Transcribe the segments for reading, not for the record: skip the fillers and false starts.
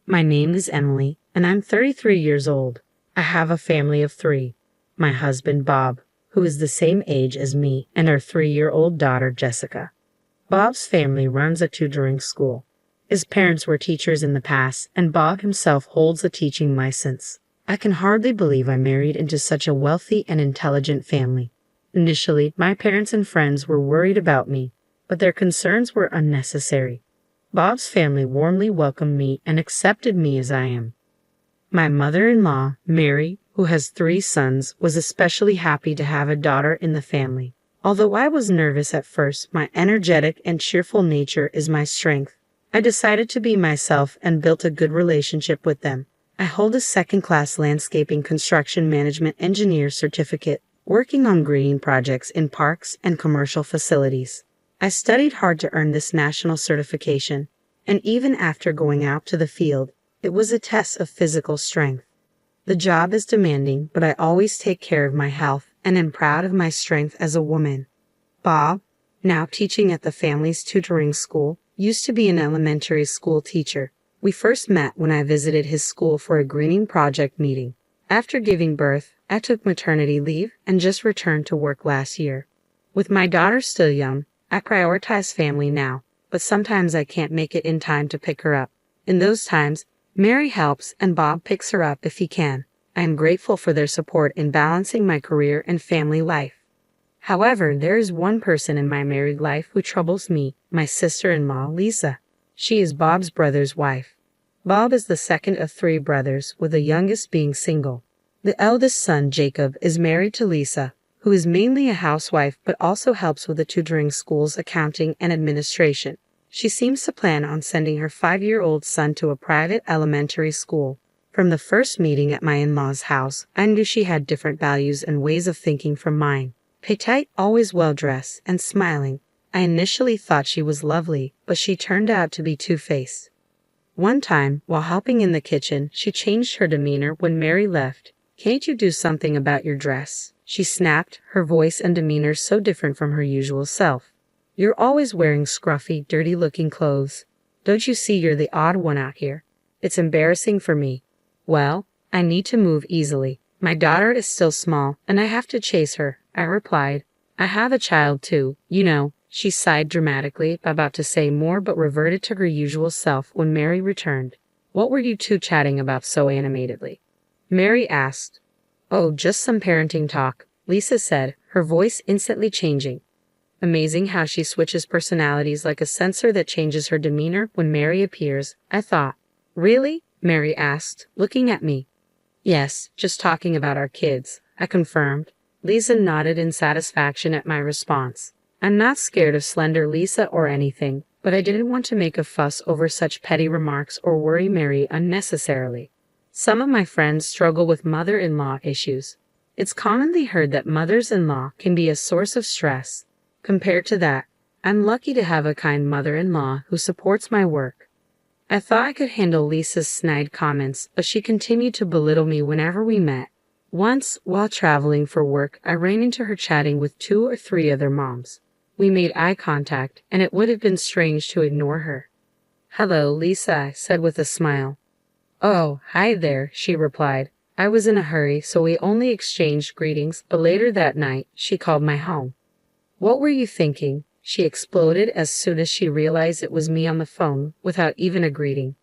My name is Emily, and I'm 33 years old. I have a family of three. My husband, Bob, who is the same age as me, and our 3-year-old daughter, Jessica. Bob's family runs a tutoring school. His parents were teachers in the past, and Bob himself holds a teaching license. I can hardly believe I married into such a wealthy and intelligent family. Initially, my parents and friends were worried about me, but their concerns were unnecessary. Bob's family warmly welcomed me and accepted me as I am. My mother-in-law, Mary, who has 3 sons, was especially happy to have a daughter in the family. Although I was nervous at first, my energetic and cheerful nature is my strength. I decided to be myself and built a good relationship with them. I hold a second-class landscaping construction management engineer certificate, working on greening projects in parks and commercial facilities. I studied hard to earn this national certification, and even after going out to the field, it was a test of physical strength. The job is demanding, but I always take care of my health and am proud of my strength as a woman. Bob, now teaching at the family's tutoring school, used to be an elementary school teacher. We first met when I visited his school for a greening project meeting. After giving birth, I took maternity leave and just returned to work last year. With my daughter still young, I prioritize family now, but sometimes I can't make it in time to pick her up. In those times, Mary helps and Bob picks her up if he can. I am grateful for their support in balancing my career and family life. However, there is one person in my married life who troubles me, my sister-in-law, Lisa. She is Bob's brother's wife. Bob is the second of 3 brothers, with the youngest being single. The eldest son, Jacob, is married to Lisa, who is mainly a housewife but also helps with the tutoring school's accounting and administration. She seems to plan on sending her 5-year-old son to a private elementary school. From the first meeting at my in-laws' house, I knew she had different values and ways of thinking from mine. Petite, always well-dressed and smiling. I initially thought she was lovely, but she turned out to be two-faced. One time, while helping in the kitchen, she changed her demeanor when Mary left. "Can't you do something about your dress?" she snapped, her voice and demeanor so different from her usual self. "You're always wearing scruffy, dirty-looking clothes. Don't you see you're the odd one out here? It's embarrassing for me." "Well, I need to move easily. My daughter is still small, and I have to chase her," I replied. "I have a child too, you know." She sighed dramatically, about to say more but reverted to her usual self when Mary returned. "What were you two chatting about so animatedly?" Mary asked. "Oh, just some parenting talk," Lisa said, her voice instantly changing. Amazing how she switches personalities like a sensor that changes her demeanor when Mary appears, I thought. "Really?" Mary asked, looking at me. "Yes, just talking about our kids," I confirmed. Lisa nodded in satisfaction at my response. I'm not scared of slender Lisa or anything, but I didn't want to make a fuss over such petty remarks or worry Mary unnecessarily. Some of my friends struggle with mother-in-law issues. It's commonly heard that mothers-in-law can be a source of stress. Compared to that, I'm lucky to have a kind mother-in-law who supports my work. I thought I could handle Lisa's snide comments, but she continued to belittle me whenever we met. Once, while traveling for work, I ran into her chatting with 2 or 3 other moms. We made eye contact, and it would have been strange to ignore her. "Hello, Lisa," I said with a smile. "Oh, hi there," she replied. I was in a hurry, so we only exchanged greetings, but later that night, she called my home. "What were you thinking?" she exploded as soon as she realized it was me on the phone, without even a greeting.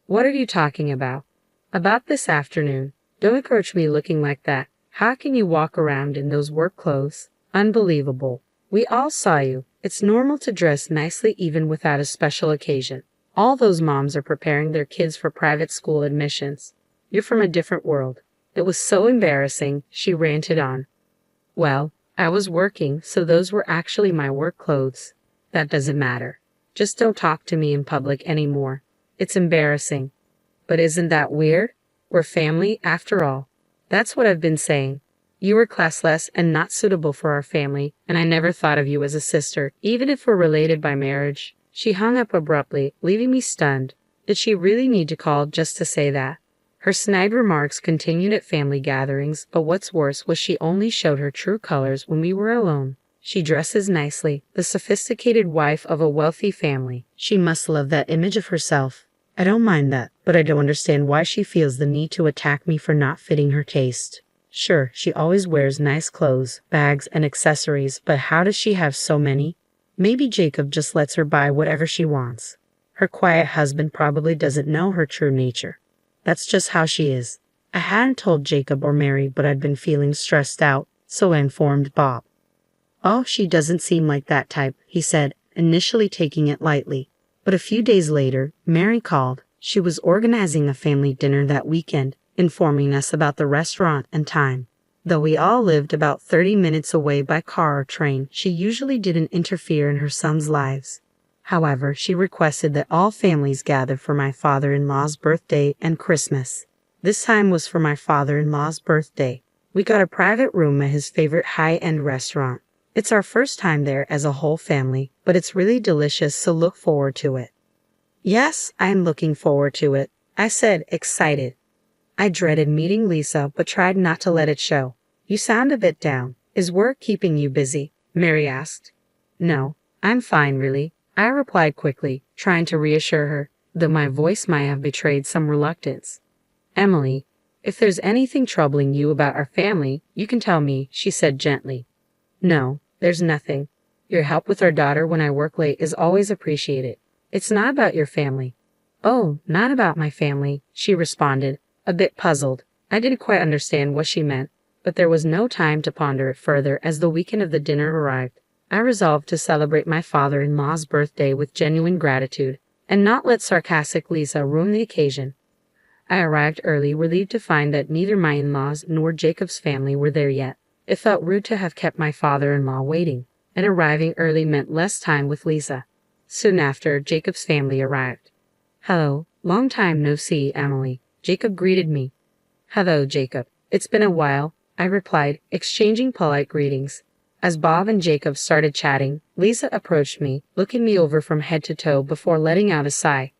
"What are you talking about?" "About this afternoon. Don't approach me looking like that. How can you walk around in those work clothes? Unbelievable. We all saw you. It's normal to dress nicely even without a special occasion. All those moms are preparing their kids for private school admissions. You're from a different world." It was so embarrassing, she ranted on. "Well, I was working, so those were actually my work clothes. That doesn't matter. Just don't talk to me in public anymore. It's embarrassing." "But isn't that weird? We're family, after all." "That's what I've been saying. You were classless and not suitable for our family, and I never thought of you as a sister, even if we're related by marriage." She hung up abruptly, leaving me stunned. Did she really need to call just to say that? Her snide remarks continued at family gatherings, but what's worse was she only showed her true colors when we were alone. She dresses nicely, the sophisticated wife of a wealthy family. She must love that image of herself. I don't mind that, but I don't understand why she feels the need to attack me for not fitting her taste. Sure, she always wears nice clothes, bags, and accessories, but how does she have so many? Maybe Jacob just lets her buy whatever she wants. Her quiet husband probably doesn't know her true nature. That's just how she is. I hadn't told Jacob or Mary, but I'd been feeling stressed out, so I informed Bob. Oh, she doesn't seem like that type, he said, initially taking it lightly. But a few days later, Mary called. She was organizing a family dinner that weekend, informing us about the restaurant and time. Though we all lived about 30 minutes away by car or train, she usually didn't interfere in her son's lives. However, she requested that all families gather for my father-in-law's birthday and Christmas. This time was for my father-in-law's birthday. We got a private room at his favorite high-end restaurant. It's our first time there as a whole family, but it's really delicious, so look forward to it. Yes, I'm looking forward to it, I said, excited. I dreaded meeting Lisa, but tried not to let it show. You sound a bit down. Is work keeping you busy? Mary asked. No, I'm fine, really, I replied quickly, trying to reassure her, though my voice might have betrayed some reluctance. Emily, if there's anything troubling you about our family, you can tell me, she said gently. No, there's nothing. Your help with our daughter when I work late is always appreciated. It's not about your family. Oh, not about my family, she responded, a bit puzzled. I didn't quite understand what she meant, but there was no time to ponder it further as the weekend of the dinner arrived. I resolved to celebrate my father-in-law's birthday with genuine gratitude, and not let sarcastic Lisa ruin the occasion. I arrived early, relieved to find that neither my in-laws nor Jacob's family were there yet. It felt rude to have kept my father-in-law waiting, and arriving early meant less time with Lisa. Soon after, Jacob's family arrived. Hello, long time no see, Emily, Jacob greeted me. Hello, Jacob. It's been a while, I replied, exchanging polite greetings. As Bob and Jacob started chatting, Lisa approached me, looking me over from head to toe before letting out a sigh.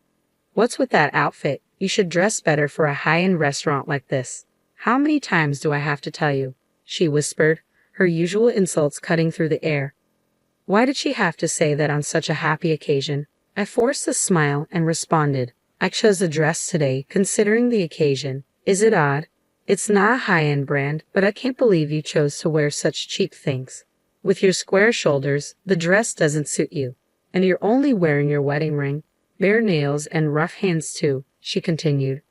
What's with that outfit? You should dress better for a high-end restaurant like this. How many times do I have to tell you? She whispered, her usual insults cutting through the air. Why did she have to say that on such a happy occasion? I forced a smile and responded, I chose a dress today, considering the occasion. Is it odd? It's not a high-end brand, but I can't believe you chose to wear such cheap things. With your square shoulders, the dress doesn't suit you. And you're only wearing your wedding ring. Bare nails and rough hands too, she continued.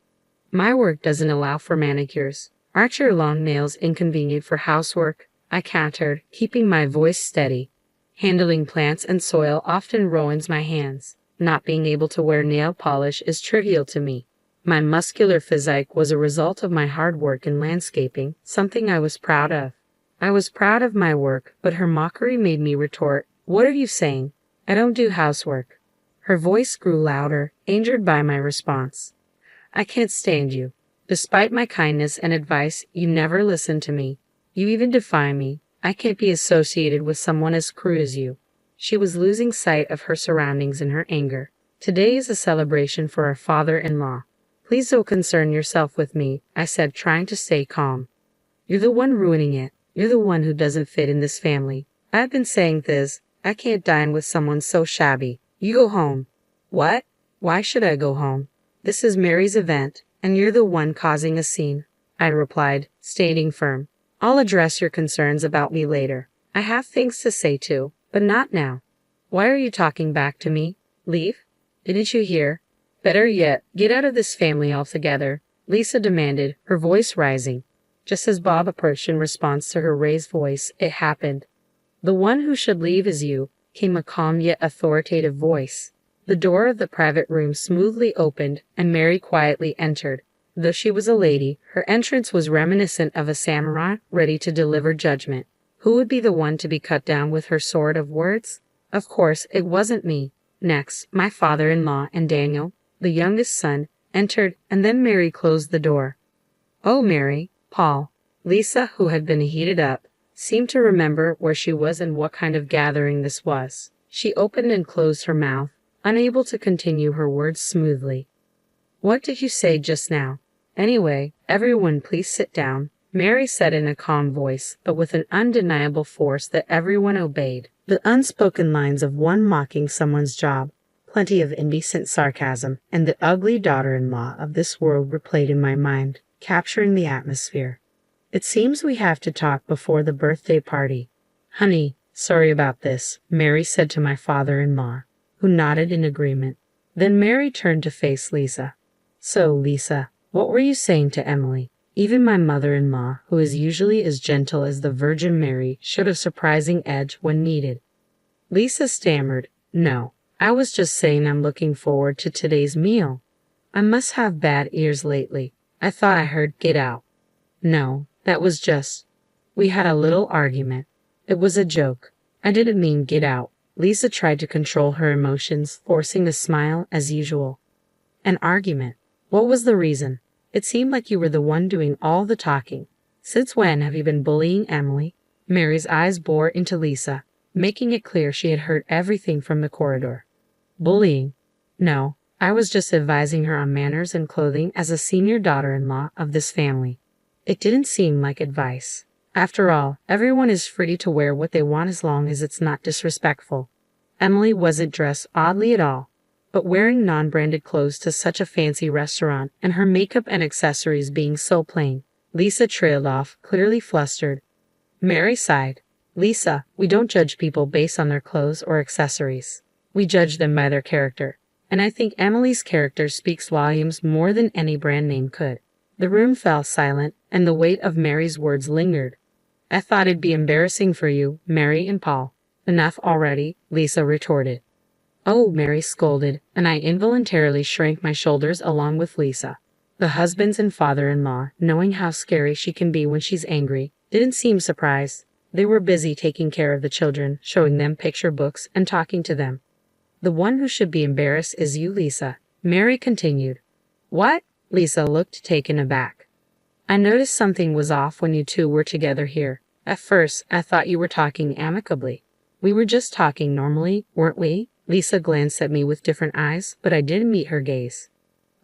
My work doesn't allow for manicures. Aren't your long nails inconvenient for housework? I countered, keeping my voice steady. Handling plants and soil often ruins my hands. Not being able to wear nail polish is trivial to me. My muscular physique was a result of my hard work in landscaping, something I was proud of. I was proud of my work, but her mockery made me retort, What are you saying? I don't do housework. Her voice grew louder, angered by my response. I can't stand you. Despite my kindness and advice, you never listen to me. You even defy me. I can't be associated with someone as crude as you. She was losing sight of her surroundings in her anger. Today is a celebration for our father-in-law. Please don't concern yourself with me, I said, trying to stay calm. You're the one ruining it. You're the one who doesn't fit in this family. I've been saying this. I can't dine with someone so shabby. You go home. What? Why should I go home? This is Mary's event, and you're the one causing a scene, I replied, staying firm. I'll address your concerns about me later. I have things to say too, but not now. Why are you talking back to me? Leave? Didn't you hear? Better yet, get out of this family altogether, Lisa demanded, her voice rising. Just as Bob approached in response to her raised voice, it happened. The one who should leave is you, came a calm yet authoritative voice. The door of the private room smoothly opened, and Mary quietly entered. Though she was a lady, her entrance was reminiscent of a samurai ready to deliver judgment. Who would be the one to be cut down with her sword of words? Of course, it wasn't me. Next, my father-in-law and Daniel, the youngest son, entered, and then Mary closed the door. Oh, Mary, Paul. Lisa, who had been heated up, seemed to remember where she was and what kind of gathering this was. She opened and closed her mouth, unable to continue her words smoothly. What did you say just now? Anyway, everyone please sit down, Mary said in a calm voice, but with an undeniable force that everyone obeyed. The unspoken lines of one mocking someone's job, Plenty of indecent sarcasm and the ugly daughter-in-law of this world replayed in my mind, capturing the atmosphere. It seems we have to talk before the birthday party. Honey, sorry about this, Mary said to my father-in-law, who nodded in agreement. Then Mary turned to face Lisa. So, Lisa, what were you saying to Emily? Even my mother-in-law, who is usually as gentle as the Virgin Mary, showed a surprising edge when needed. Lisa stammered, No, I was just saying I'm looking forward to today's meal. I must have bad ears lately. I thought I heard get out. No, that was just. We had a little argument. It was a joke. I didn't mean get out. Lisa tried to control her emotions, forcing a smile as usual. An argument. What was the reason? It seemed like you were the one doing all the talking. Since when have you been bullying Emily? Mary's eyes bore into Lisa, making it clear she had heard everything from the corridor. Bullying? No, I was just advising her on manners and clothing as a senior daughter-in-law of this family. It didn't seem like advice. After all, everyone is free to wear what they want as long as it's not disrespectful. Emily wasn't dressed oddly at all, but wearing non-branded clothes to such a fancy restaurant and her makeup and accessories being so plain. Lisa trailed off, clearly flustered. Mary sighed. Lisa, we don't judge people based on their clothes or accessories. We judge them by their character. And I think Emily's character speaks volumes more than any brand name could. The room fell silent, and the weight of Mary's words lingered. I thought it'd be embarrassing for you, Mary and Paul. Enough already, Lisa retorted. Oh, Mary scolded, and I involuntarily shrank my shoulders along with Lisa. The husbands and father-in-law, knowing how scary she can be when she's angry, didn't seem surprised. They were busy taking care of the children, showing them picture books and talking to them. The one who should be embarrassed is you, Lisa, Mary continued. What? Lisa looked taken aback. I noticed something was off when you two were together here. At first, I thought you were talking amicably. We were just talking normally, weren't we? Lisa glanced at me with different eyes, but I didn't meet her gaze.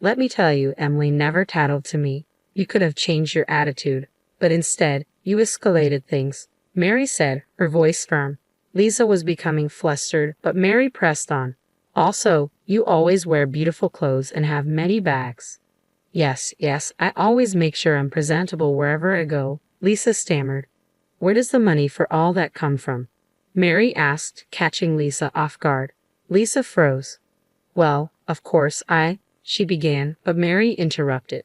Let me tell you, Emily never tattled to me. You could have changed your attitude, but instead, you escalated things, Mary said, her voice firm. Lisa was becoming flustered, but Mary pressed on. Also, you always wear beautiful clothes and have many bags. Yes, I always make sure I'm presentable wherever I go, Lisa stammered. Where does the money for all that come from? Mary asked, catching Lisa off guard. Lisa froze. Well, of course she began, but Mary interrupted.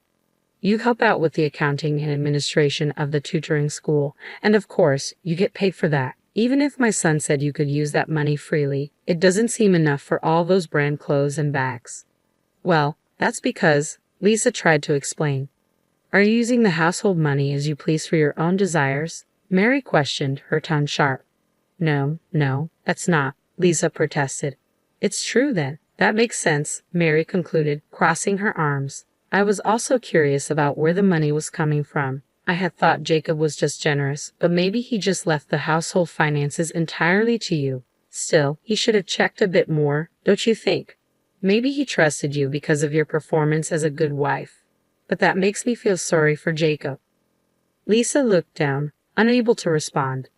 You help out with the accounting and administration of the tutoring school, and of course, you get paid for that. Even if my son said you could use that money freely, it doesn't seem enough for all those brand clothes and bags. Well, that's because, Lisa tried to explain. Are you using the household money as you please for your own desires? Mary questioned, her tone sharp. No, that's not, Lisa protested. It's true then. That makes sense, Mary concluded, crossing her arms. I was also curious about where the money was coming from. I had thought Jacob was just generous, but maybe he just left the household finances entirely to you. Still, he should have checked a bit more, don't you think? Maybe he trusted you because of your performance as a good wife. But that makes me feel sorry for Jacob. Lisa looked down, unable to respond.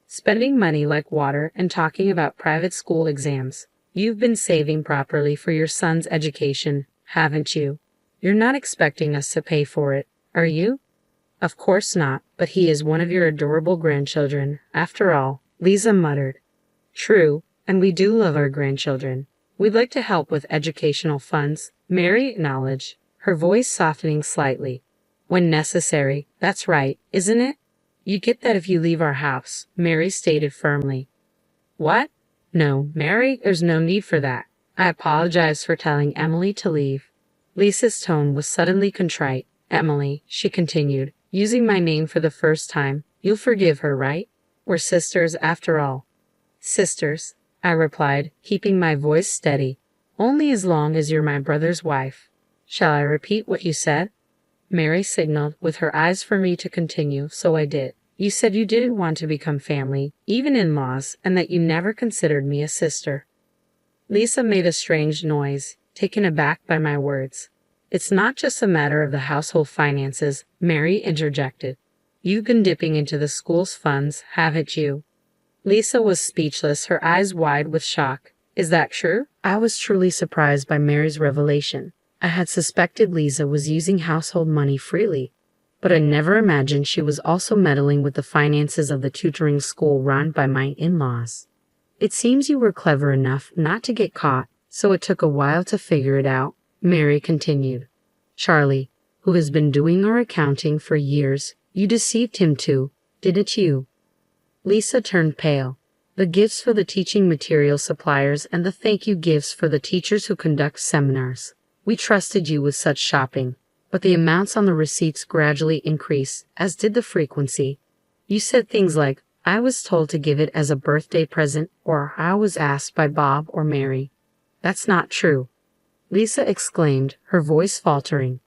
Spending money like water and talking about private school exams. You've been saving properly for your son's education, haven't you? You're not expecting us to pay for it, are you? Of course not, but he is one of your adorable grandchildren, after all, Lisa muttered. True, and we do love our grandchildren. We'd like to help with educational funds, Mary acknowledged, her voice softening slightly. When necessary, that's right, isn't it? You get that if you leave our house, Mary stated firmly. What? No, Mary, there's no need for that. I apologize for telling Emily to leave. Lisa's tone was suddenly contrite. Emily, she continued, using my name for the first time, you'll forgive her, right? We're sisters after all. Sisters, I replied, keeping my voice steady. Only as long as you're my brother's wife. Shall I repeat what you said? Mary signaled with her eyes for me to continue, so I did. You said you didn't want to become family, even in-laws, and that you never considered me a sister. Lisa made a strange noise, taken aback by my words. It's not just a matter of the household finances, Mary interjected. You've been dipping into the school's funds, haven't you? Lisa was speechless, her eyes wide with shock. Is that true? I was truly surprised by Mary's revelation. I had suspected Lisa was using household money freely, but I never imagined she was also meddling with the finances of the tutoring school run by my in-laws. It seems you were clever enough not to get caught, so it took a while to figure it out, Mary continued. Charlie, who has been doing our accounting for years, you deceived him too, didn't you? Lisa turned pale. The gifts for the teaching material suppliers and the thank you gifts for the teachers who conduct seminars. We trusted you with such shopping, but the amounts on the receipts gradually increased, as did the frequency. You said things like, I was told to give it as a birthday present, or I was asked by Bob or Mary. That's not true, Lisa exclaimed, her voice faltering.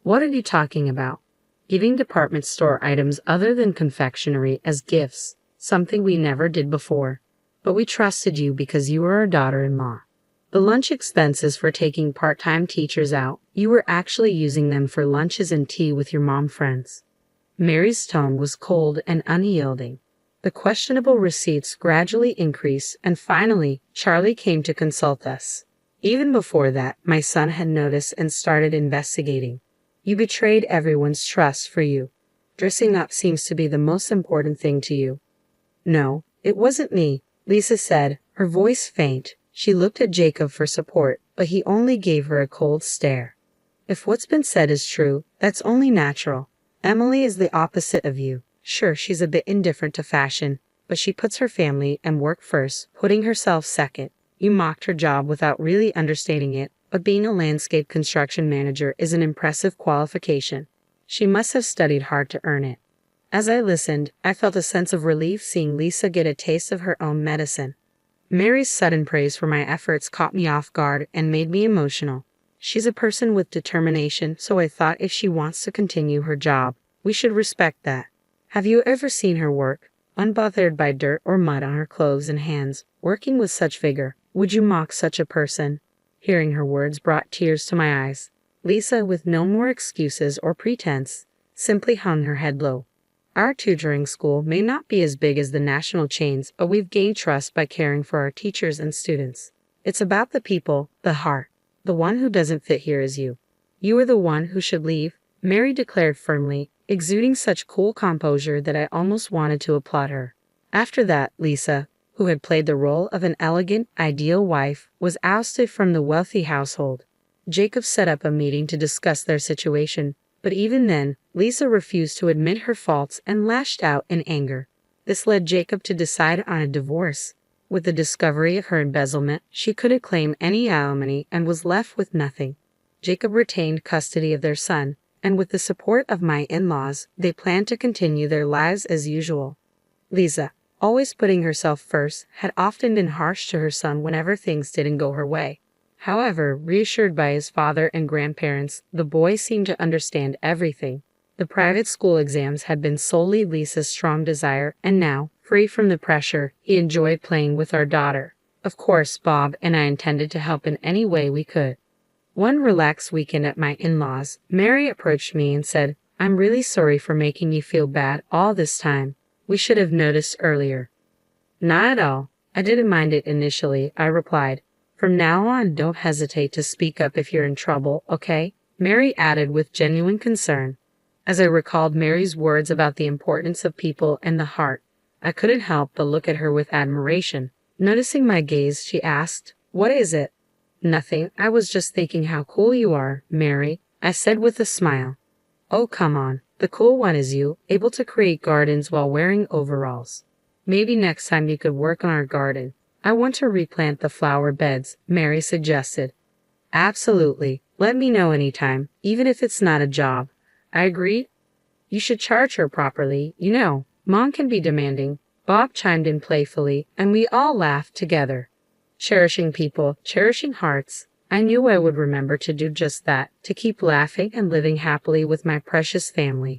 What are you talking about? Giving department store items other than confectionery as gifts, something we never did before. But we trusted you because you were our daughter-in-law. The lunch expenses for taking part-time teachers out, you were actually using them for lunches and tea with your mom friends. Mary's tone was cold and unyielding. The questionable receipts gradually increased, and finally, Charlie came to consult us. Even before that, my son had noticed and started investigating. You betrayed everyone's trust for you. Dressing up seems to be the most important thing to you. No, it wasn't me, Lisa said, her voice faint. She looked at Jacob for support, but he only gave her a cold stare. If what's been said is true, that's only natural. Emily is the opposite of you. Sure, she's a bit indifferent to fashion, but she puts her family and work first, putting herself second. You mocked her job without really understanding it, but being a landscape construction manager is an impressive qualification. She must have studied hard to earn it. As I listened, I felt a sense of relief seeing Lisa get a taste of her own medicine. Mary's sudden praise for my efforts caught me off guard and made me emotional. She's a person with determination, so I thought if she wants to continue her job, we should respect that. Have you ever seen her work? Unbothered by dirt or mud on her clothes and hands, working with such vigor, would you mock such a person? Hearing her words brought tears to my eyes. Lisa, with no more excuses or pretense, simply hung her head low. Our tutoring school may not be as big as the national chains, but we've gained trust by caring for our teachers and students. It's about the people, the heart. The one who doesn't fit here is you. You are the one who should leave, Mary declared firmly, exuding such cool composure that I almost wanted to applaud her. After that, Lisa, who had played the role of an elegant, ideal wife, was ousted from the wealthy household. Jacob set up a meeting to discuss their situation, but even then, Lisa refused to admit her faults and lashed out in anger. This led Jacob to decide on a divorce. With the discovery of her embezzlement, she couldn't claim any alimony and was left with nothing. Jacob retained custody of their son, and with the support of my in-laws, they planned to continue their lives as usual. Lisa, always putting herself first, had often been harsh to her son whenever things didn't go her way. However, reassured by his father and grandparents, the boy seemed to understand everything. The private school exams had been solely Lisa's strong desire, and now, free from the pressure, he enjoyed playing with our daughter. Of course, Bob and I intended to help in any way we could. One relaxed weekend at my in-laws, Mary approached me and said, I'm really sorry for making you feel bad all this time. We should have noticed earlier. Not at all. I didn't mind it initially, I replied. From now on, don't hesitate to speak up if you're in trouble, okay? Mary added with genuine concern. As I recalled Mary's words about the importance of people and the heart, I couldn't help but look at her with admiration. Noticing my gaze, she asked, What is it? Nothing. I was just thinking how cool you are, Mary, I said with a smile. Oh, come on. The cool one is you, able to create gardens while wearing overalls. Maybe next time you could work on our garden. I want to replant the flower beds, Mary suggested. Absolutely. Let me know anytime, even if it's not a job. I agreed. You should charge her properly, you know. Mom can be demanding. Bob chimed in playfully, and we all laughed together. Cherishing people, cherishing hearts. I knew I would remember to do just that, to keep laughing and living happily with my precious family.